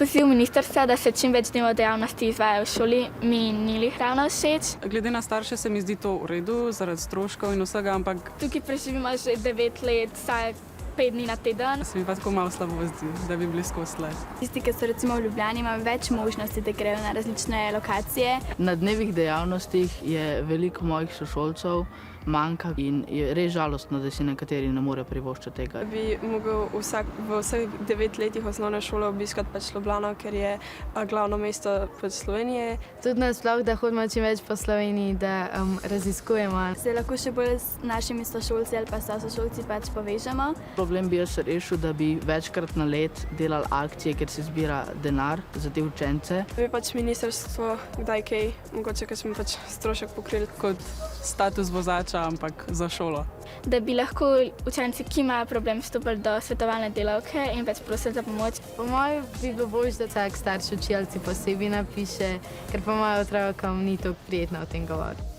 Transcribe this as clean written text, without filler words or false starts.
Poziv ministrstva, da se čim več dnevov dejavnosti izvaja v šoli, mi ni lih ravno všeč. Glede na starše se mi zdi to v redu, zaradi stroškov in vsega, ampak Tukaj preživimo že 9 let, vsaj 5 dni na teden. se mi pa tako malo slabo zdi, da bi bili skozi tle. Tisti, ki so recimo v Ljubljani, imajo več možnosti, da grejo na različne lokacije. Na dnevih dejavnostih je veliko mojih sošolcev manjka in je res žalostno, da si nekateri ne morejo privoščiti tega. Bi mogel v vseh 9 letih osnovne šole obiskati pač Ljubljano, ker je glavno mesto pač Slovenije. Tudi nasploh, da hodimo čim več po Sloveniji, da raziskujemo. Se lahko še bolj s našimi sošolci ali pa sošolci pač povežemo. Problem bi jaz rešil, da bi večkrat na let delali akcije, kjer se zbira denar za te učence. Bi pač ministrstvo kdaj kaj, mogoče kakšen pač strošek pokrili. Kot status vozača, ampak za šolo. Da bi lahko učenci, ki imajo problem, vstopili do svetovalne delavke in pač prosili za pomoč. Po mojem bi bilo bolj, da vsak starš učilci posebej napiše, ker po mojem otrokom ni tako prijetno o tem govoriti.